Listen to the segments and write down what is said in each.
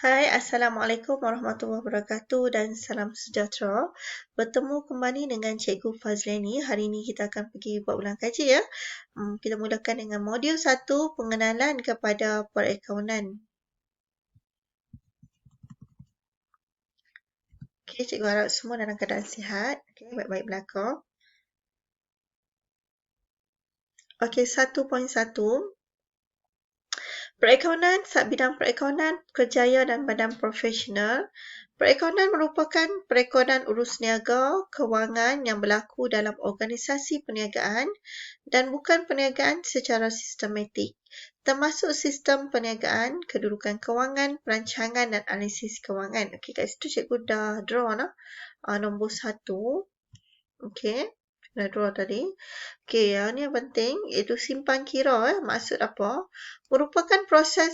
Hai, Assalamualaikum warahmatullahi wabarakatuh dan salam sejahtera. Bertemu kembali dengan Cikgu Fazliani. Hari ini kita akan pergi buat ulangkaji ya. Kita mulakan dengan modul 1, pengenalan kepada perakaunan. Okey, cikgu harap semua dalam keadaan sihat. Okey, baik-baik belaka. Okey, 1.1. Perakaunan, Bidang Perakaunan, Kerjaya dan Badan Profesional. Perakaunan merupakan perekonan urus niaga, kewangan yang berlaku dalam organisasi perniagaan dan bukan perniagaan secara sistematik, termasuk sistem perniagaan, kedudukan kewangan, perancangan dan analisis kewangan. Okey, kat situ cikgu dah draw nombor 1. Okey. Dah draw tadi. Okey, yang ni yang penting iaitu simpan kira. Maksud apa? Merupakan proses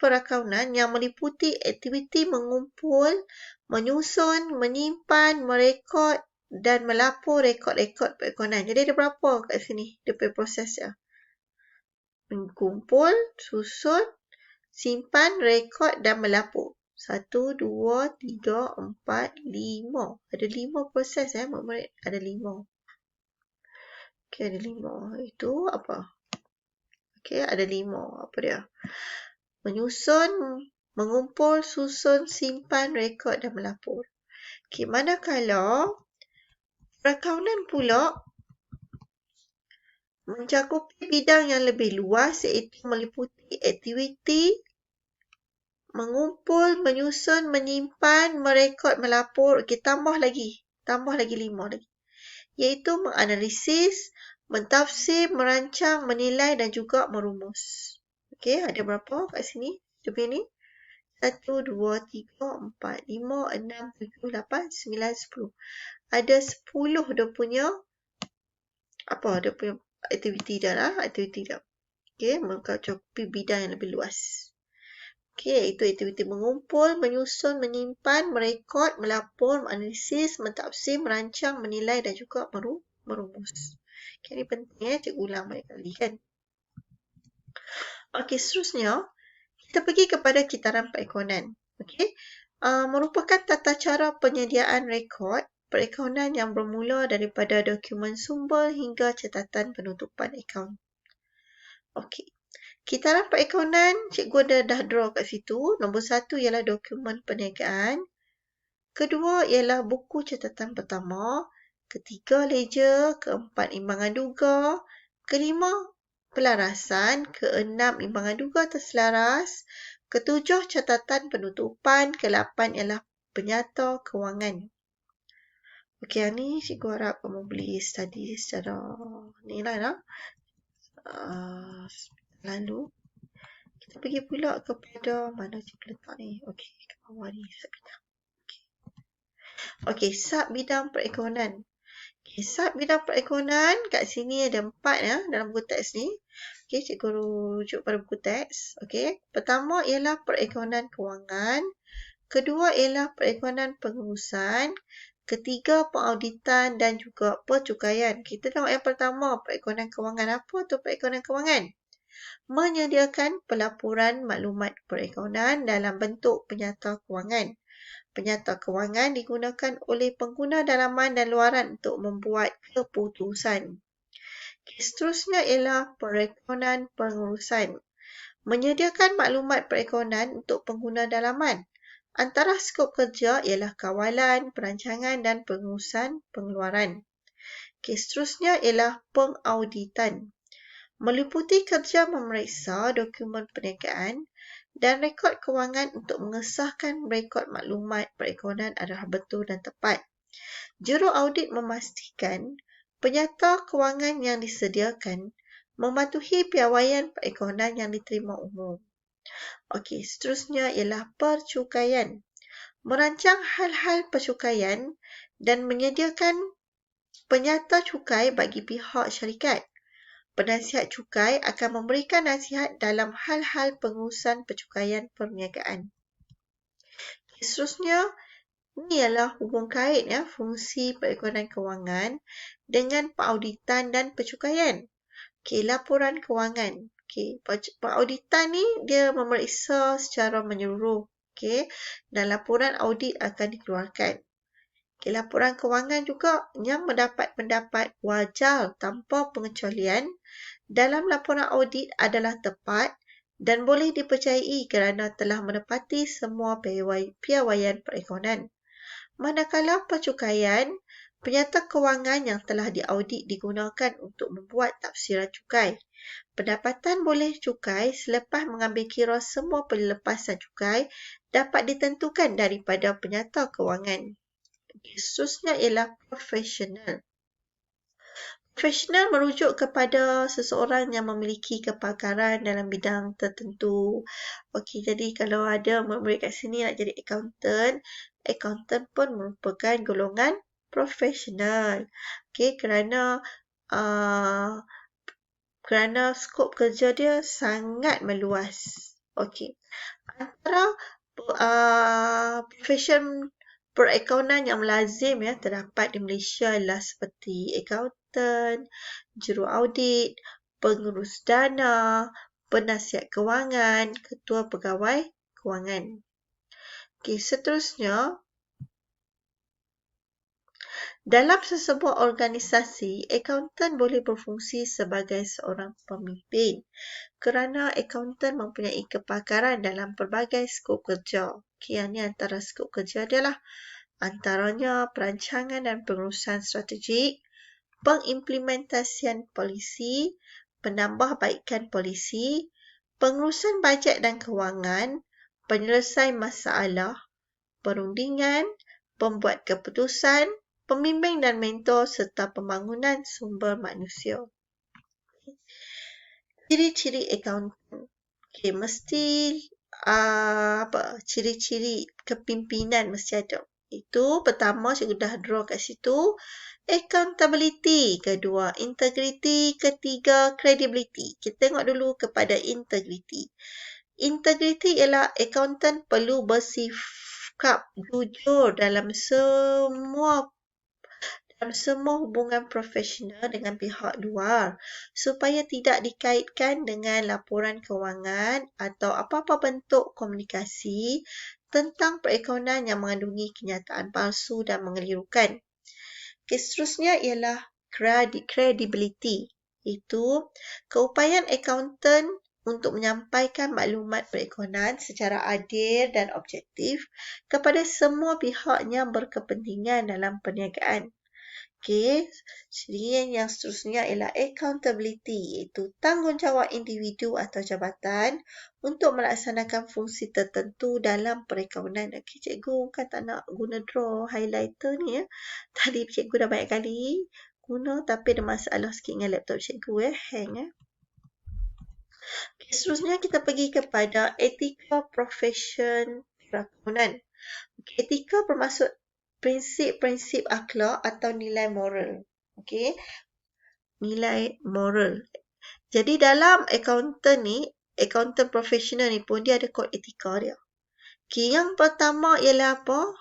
perakaunan yang meliputi aktiviti mengumpul, menyusun, menyimpan, merekod dan melapor rekod-rekod perakaunan. Jadi ada berapa kat sini? Dia punya proses ya. Mengumpul, susun, simpan, rekod dan melapor. 1, 2, 3, 4, 5. Ada 5 proses murid-murid. Ada 5. Okey, ada 5. Itu apa? Okey, ada 5. Apa dia? Menyusun, mengumpul, susun, simpan, rekod dan melapor. Okey, manakala perakaunan pula mencakupi bidang yang lebih luas iaitu meliputi aktiviti mengumpul, menyusun, menyimpan, merekod, melapor. Okey, tambah lagi 5 lagi. Iaitu menganalisis, mentafsir, merancang, menilai dan juga merumus. Okey, ada berapa kat sini? Dia punya ni. 1, 2, 3, 4, 5, 6, 7, 8, 9, 10. Ada 10 dia punya aktiviti dah. Okey, mencakupi bidang yang lebih luas. Okey, iaitu aktiviti mengumpul, menyusun, menyimpan, merekod, melapor, menganalisis, mentafsir, merancang, menilai dan juga merumus. Okey, ini penting cikgu ulang banyak kali kan. Okey, seterusnya kita pergi kepada kitaran perakaunan. Okey. Merupakan tata cara penyediaan rekod perakaunan yang bermula daripada dokumen sumber hingga catatan penutupan akaun. Okey. Kitaran perakaunan, cikgu dah draw kat situ. Nombor 1 ialah dokumen perniagaan. Kedua ialah buku catatan pertama. Ketiga, ledger. Keempat, imbangan duga. Kelima, pelarasan. Keenam, imbangan duga terselaras. Ketujuh, catatan penutupan. Kelapan ialah penyata kewangan. Okey, yang ni cikgu harap kamu boleh study secara ni lah. Lalu kita pergi pula kepada mana cikgu letak ni. Okey, ke bawah ni sub bidang. Okey, sub bidang perakaunan. Okey, sub bidang perakaunan kat sini ada 4 dalam buku teks ni. Okey, cikgu rujuk pada buku teks. Okey, pertama ialah perakaunan kewangan. Kedua ialah perakaunan pengurusan. Ketiga, pengauditan dan juga percukaian. Kita tengok yang pertama, perakaunan kewangan. Apa tu perakaunan kewangan? Menyediakan pelaporan maklumat perakaunan dalam bentuk penyata kewangan. Penyata kewangan digunakan oleh pengguna dalaman dan luaran untuk membuat keputusan. Seterusnya ialah perakaunan pengurusan. Menyediakan maklumat perakaunan untuk pengguna dalaman. Antara skop kerja ialah kawalan, perancangan dan pengurusan pengeluaran. Seterusnya ialah pengauditan. Meliputi kerja memeriksa dokumen perniagaan dan rekod kewangan untuk mengesahkan rekod maklumat perakaunan adalah betul dan tepat. Juru audit memastikan penyata kewangan yang disediakan mematuhi piawaian perakaunan yang diterima umum. Okey, seterusnya ialah percukaian. Merancang hal-hal percukaian dan menyediakan penyata cukai bagi pihak syarikat. Penasihat cukai akan memberikan nasihat dalam hal-hal pengurusan percukaian perniagaan. Seterusnya, ini ialah hubung kait fungsi perakaunan kewangan dengan pengauditan dan percukaian. Okey, laporan kewangan. Okey, pengauditan ni dia memeriksa secara menyeluruh. Okey, dan laporan audit akan dikeluarkan. Okey, laporan kewangan juga yang mendapat pendapat wajar tanpa pengecualian dalam laporan audit adalah tepat dan boleh dipercayai kerana telah menepati semua piawaian perakaunan. Manakala percukaian, penyata kewangan yang telah diaudit digunakan untuk membuat tafsiran cukai. Pendapatan boleh cukai selepas mengambil kira semua pelepasan cukai dapat ditentukan daripada penyata kewangan. Seterusnya ialah profesional. Profesional merujuk kepada seseorang yang memiliki kepakaran dalam bidang tertentu. Okey, jadi kalau ada murid kat sini nak jadi accountant pun merupakan golongan profesional. Okey, kerana skop kerja dia sangat meluas. Okey. Antara profesion perakaunan yang lazim terdapat di Malaysia adalah seperti accountant, juru audit, pengurus dana, penasihat kewangan, ketua pegawai kewangan. Okey, seterusnya, dalam sesebuah organisasi, accountant boleh berfungsi sebagai seorang pemimpin kerana accountant mempunyai kepakaran dalam pelbagai skop kerja. Okey, yang ini antara skop kerja dia lah. Antaranya perancangan dan pengurusan strategik, pengimplementasian polisi, penambahbaikan polisi, pengurusan bajet dan kewangan, penyelesai masalah, perundingan, pembuat keputusan, pembimbing dan mentor serta pembangunan sumber manusia. Ciri-ciri accountant. Okey, mesti ciri-ciri kepimpinan mesti ada. Itu pertama cikgu dah draw kat situ. Accountability. Kedua, integrity. Ketiga, credibility. Kita tengok dulu kepada integrity. Integrity ialah accountant perlu bersikap jujur dalam semua hubungan profesional dengan pihak luar supaya tidak dikaitkan dengan laporan kewangan atau apa-apa bentuk komunikasi tentang perakaunan yang mengandungi kenyataan palsu dan mengelirukan. Seterusnya ialah credibility. Itu keupayaan accountant untuk menyampaikan maklumat perakaunan secara adil dan objektif kepada semua pihak yang berkepentingan dalam perniagaan. Okey, jadi yang seterusnya ialah accountability, iaitu tanggungjawab individu atau jabatan untuk melaksanakan fungsi tertentu dalam perakaunan. Okey, cikgu kan tak nak guna draw highlighter ni Tadi cikgu dah banyak kali guna tapi ada masalah sikit dengan laptop cikgu hang Okay, seterusnya kita pergi kepada etika profession perakaunan. Okay, etika bermaksud prinsip-prinsip akhlak atau nilai moral. Okey. Nilai moral. Jadi dalam accountant profesional ni pun dia ada kod etika dia. Okey, yang pertama ialah apa?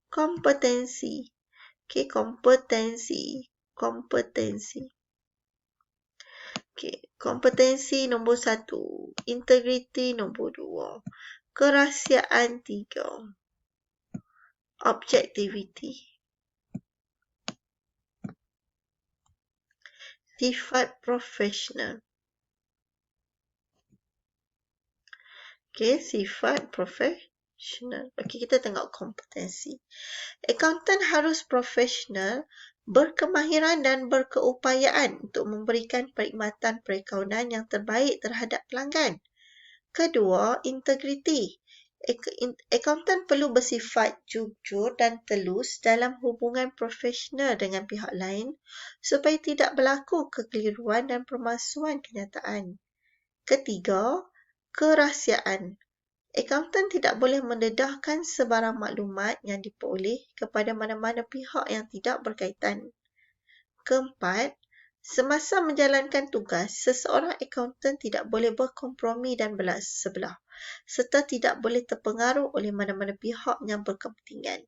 Kompetensi. Okey, kompetensi. Okey, kompetensi nombor 1, integriti nombor 2, kerahsiaan 3. Objectivity. Sifat profesional. Okey, sifat profesional. Okey, kita tengok kompetensi. Accountant harus profesional, berkemahiran dan berkeupayaan untuk memberikan perkhidmatan perakaunan yang terbaik terhadap pelanggan. Kedua, integriti. Accountant perlu bersifat jujur dan telus dalam hubungan profesional dengan pihak lain supaya tidak berlaku kekeliruan dan pemalsuan kenyataan. Ketiga, kerahsiaan. Accountant tidak boleh mendedahkan sebarang maklumat yang diperoleh kepada mana-mana pihak yang tidak berkaitan. Keempat, semasa menjalankan tugas, seseorang accountant tidak boleh berkompromi dan belas sebelah, serta tidak boleh terpengaruh oleh mana-mana pihak yang berkepentingan.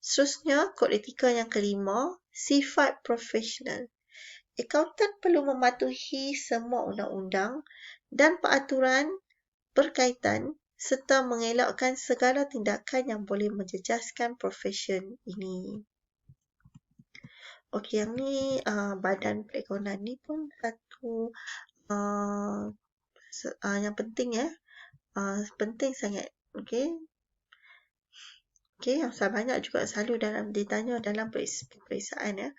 Seterusnya, kod etika yang kelima, sifat profesional. Accountant perlu mematuhi semua undang-undang dan peraturan berkaitan serta mengelakkan segala tindakan yang boleh menjejaskan profesion ini. Okey, yang ni badan perekonomian ni pun satu yang penting ya. Penting sangat. Okey. Okey, yang banyak juga selalu ditanya dalam peperiksaan ya.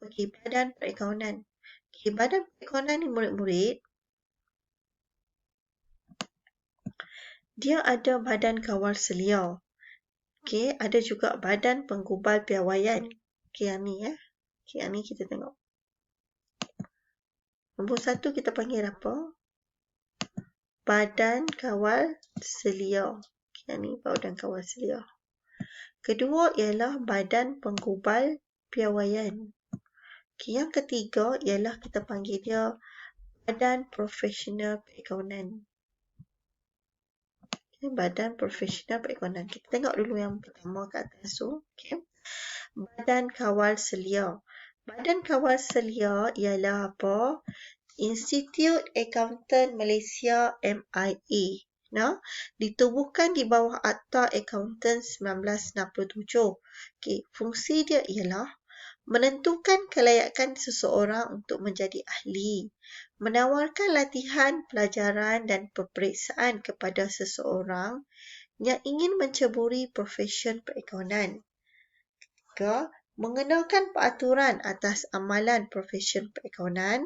Okey, badan perekonomian. Okey, badan perekonomian ni murid-murid, dia ada badan kawal selia. Okey, ada juga badan penggubal piawaian. Okey, yang ni ya. Okey, yang ni kita tengok. Nombor 1 kita panggil apa? Badan kawal selia. Okey, yang ni badan kawal selia. Kedua ialah badan penggubal piawaian. Okay, yang ketiga ialah kita panggil dia badan profesional perekonomian. Okay, badan profesional perekonomian. Kita tengok dulu yang pertama kat atas tu. Okay. Badan kawal selia. Badan kawal selia ialah apa? Institute Accountant Malaysia MIA. Nah, ditubuhkan di bawah Akta Accountant 1967. Okey, fungsi dia ialah menentukan kelayakan seseorang untuk menjadi ahli, menawarkan latihan, pelajaran dan peperiksaan kepada seseorang yang ingin menceburi profesion perekonomian. Mengenalkan peraturan atas amalan profesion perekonomian.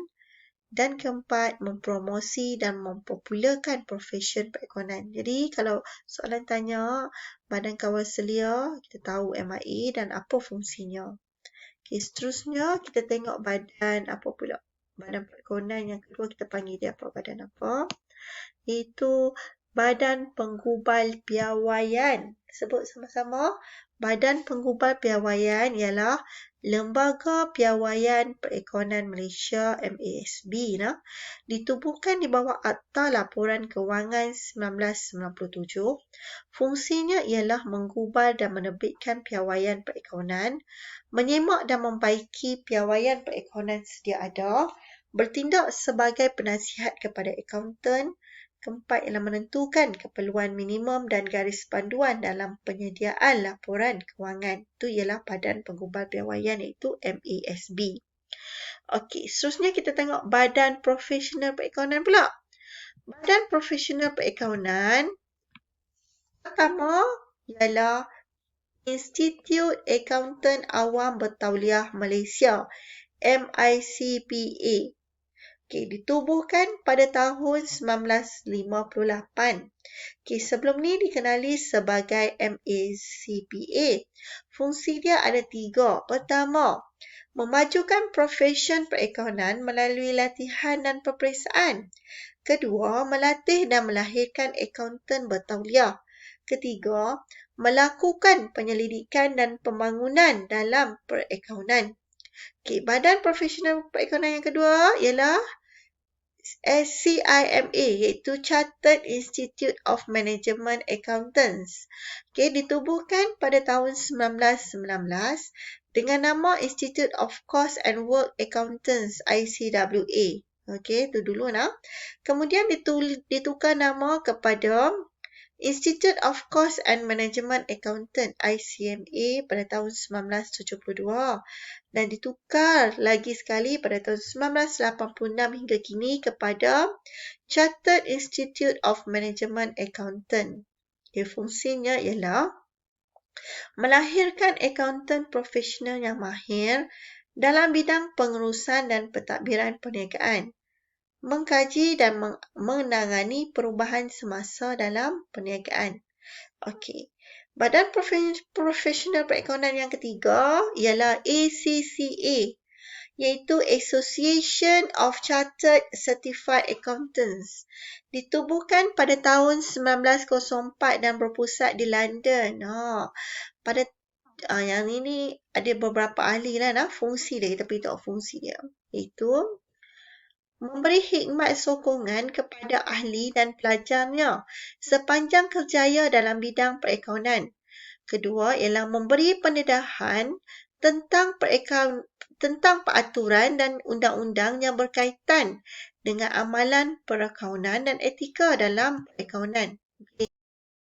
Dan keempat, mempromosi dan mempopularkan profesion perekonomian. Jadi, kalau soalan tanya badan kawal selia, kita tahu MIA dan apa fungsinya. Okay, seterusnya kita tengok badan apa pula? Badan perekonomian yang kedua kita panggil dia apa? Badan apa? Iaitu badan penggubal piawaian. Sebut sama-sama. Badan penggubal piawaian ialah Lembaga Piawaian Perekonomian Malaysia MASB. Ditubuhkan di bawah Akta Laporan Kewangan 1997. Fungsinya ialah menggubal dan menerbitkan piawaian perekonomian, menyemak dan membaiki piawaian perekonomian sedia ada, bertindak sebagai penasihat kepada akaunten. Keempat ialah menentukan keperluan minimum dan garis panduan dalam penyediaan laporan kewangan. Itu ialah badan penggubal piawaian iaitu MASB. Okey, seterusnya kita tengok badan profesional perekonomian pula. Badan profesional perekonomian pertama ialah Institute Accountant Awam Bertauliah Malaysia, MICPA. Okay, ditubuhkan pada tahun 1958. Okay, sebelum ni dikenali sebagai MACPA. Fungsi dia ada 3. Pertama, memajukan profesion perekonomian melalui latihan dan peperiksaan. Kedua, melatih dan melahirkan akaunten bertauliah. Ketiga, melakukan penyelidikan dan pembangunan dalam perekonomian. Okay, badan profesional perekonomian yang kedua ialah SCIMA, iaitu Chartered Institute of Management Accountants. Okay, ditubuhkan pada tahun 1919 dengan nama Institute of Cost and Work Accountants, ICWA. Okay, itu dulu nak. Kemudian ditukar nama kepada Institute of Cost and Management Accountant, ICMA, pada tahun 1972 dan ditukar lagi sekali pada tahun 1986 hingga kini kepada Chartered Institute of Management Accountant. Fungsinya ialah melahirkan akaunten profesional yang mahir dalam bidang pengurusan dan pentadbiran perniagaan, mengkaji dan menangani perubahan semasa dalam perniagaan. Okey. Badan profesional perekonomian yang ketiga ialah ACCA, iaitu Association of Chartered Certified Accountants. Ditubuhkan pada tahun 1904 dan berpusat di London. Pada yang ini ada beberapa ahli lah fungsi dia. Kita beritahu fungsi dia. Iaitu memberi khidmat sokongan kepada ahli dan pelajarnya sepanjang kerjaya dalam bidang perekonomian. Kedua ialah memberi pendedahan tentang peraturan dan undang-undang yang berkaitan dengan amalan perakaunan dan etika dalam perekonomian.